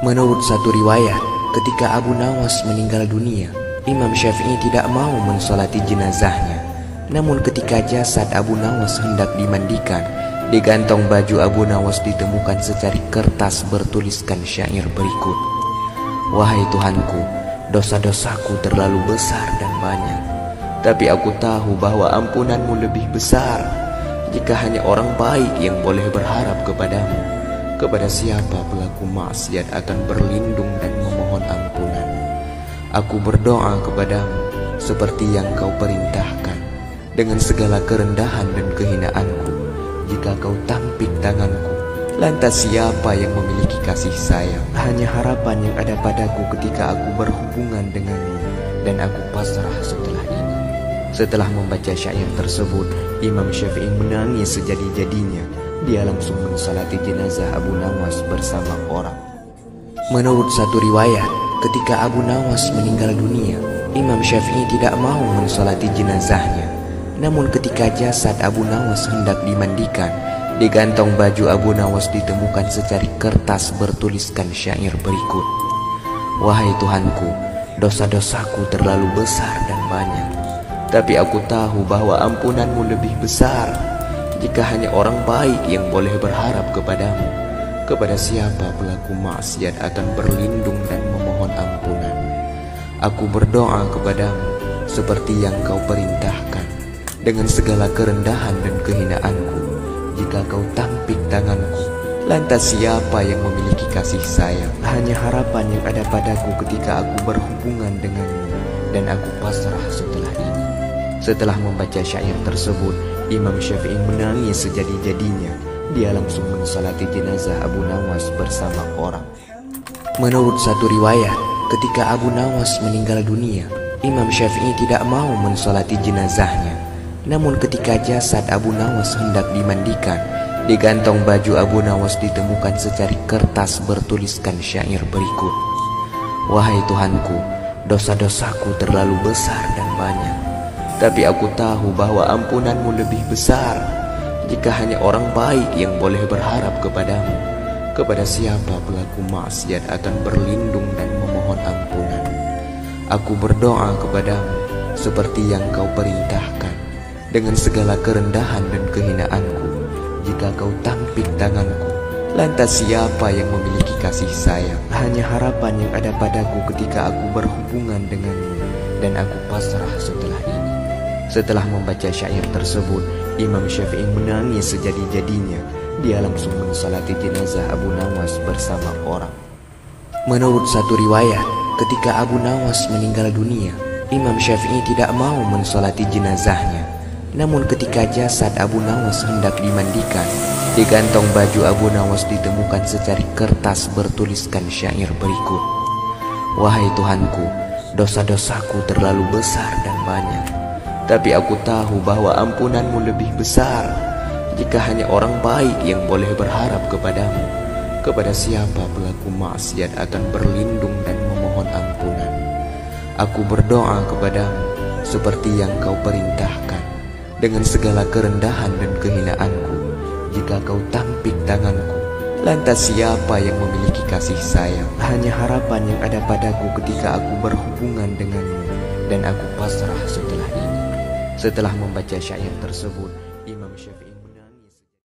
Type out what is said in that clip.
Menurut satu riwayat, ketika Abu Nawas meninggal dunia, Imam Syafi'i tidak mau mensolati jenazahnya. Namun ketika jasad Abu Nawas hendak dimandikan, di kantong baju Abu Nawas ditemukan secari kertas bertuliskan syair berikut: "Wahai Tuhanku, dosa-dosaku terlalu besar dan banyak, tapi aku tahu bahwa ampunanmu lebih besar. Jika hanya orang baik yang boleh berharap kepadamu, kepada siapa pelaku maksiat akan berlindung dan memohon ampunan? Aku berdoa kepadamu seperti yang kau perintahkan, dengan segala kerendahan dan kehinaanku. Jika kau tampik tanganku, lantas siapa yang memiliki kasih sayang? Hanya harapan yang ada padaku ketika aku berhubungan denganmu, dan aku pasrah setelah ini." Setelah membaca syair tersebut, Imam Syafi'i menangis sejadi-jadinya. Dia langsung mensalati jenazah Abu Nawas bersama orang. Menurut satu riwayat, ketika Abu Nawas meninggal dunia, Imam Syafi'i tidak mau mensalati jenazahnya. Namun ketika jasad Abu Nawas hendak dimandikan, di kantong baju Abu Nawas ditemukan secari kertas bertuliskan syair berikut: "Wahai Tuhanku, dosa-dosaku terlalu besar dan banyak, tapi aku tahu bahwa ampunanmu lebih besar. Jika hanya orang baik yang boleh berharap kepadamu, kepada siapa pelaku maksiat akan berlindung dan memohon ampunan? Aku berdoa kepadamu seperti yang kau perintahkan, dengan segala kerendahan dan kehinaanku. Jika kau tampik tanganku, lantas siapa yang memiliki kasih sayang? Hanya harapan yang ada padaku ketika aku berhubungan denganmu, dan aku pasrah setelah ini." Setelah membaca syair tersebut, Imam Syafi'i menangis sejadi-jadinya. Dia langsung mensalati jenazah Abu Nawas bersama orang. Menurut satu riwayat, ketika Abu Nawas meninggal dunia, Imam Syafi'i tidak mau mensolati jenazahnya. Namun ketika jasad Abu Nawas hendak dimandikan, di kantong baju Abu Nawas ditemukan secari kertas bertuliskan syair berikut: "Wahai Tuhanku, dosa-dosaku terlalu besar dan banyak, tapi aku tahu bahwa ampunanmu lebih besar. Jika hanya orang baik yang boleh berharap kepadamu, kepada siapa pelaku maksiat akan berlindung dan memohon ampunan? Aku berdoa kepadamu seperti yang kau perintahkan, dengan segala kerendahan dan kehinaanku. Jika kau tampik tanganku, lantas siapa yang memiliki kasih sayang? Hanya harapan yang ada padaku ketika aku berhubungan denganmu, dan aku pasrah setelah ini." Setelah membaca syair tersebut, Imam Syafi'i menangis sejadi-jadinya. Dia langsung mensalati jenazah Abu Nawas bersama orang. Menurut satu riwayat, ketika Abu Nawas meninggal dunia, Imam Syafi'i tidak mau mensolati jenazahnya. Namun ketika jasad Abu Nawas hendak dimandikan, di kantong baju Abu Nawas ditemukan secari kertas bertuliskan syair berikut: "Wahai Tuhanku, dosa-dosaku terlalu besar dan banyak, tapi aku tahu bahwa ampunanmu lebih besar. Jika hanya orang baik yang boleh berharap kepadamu, kepada siapa pelaku maksiat akan berlindung dan memohon ampunan? Aku berdoa kepadamu seperti yang kau perintahkan, dengan segala kerendahan dan kehinaanku. Jika kau tampik tanganku, lantas siapa yang memiliki kasih sayang? Hanya harapan yang ada padaku ketika aku berhubungan denganmu, dan aku pasrah setelah ini." Setelah membaca syair tersebut, Imam Syafi'i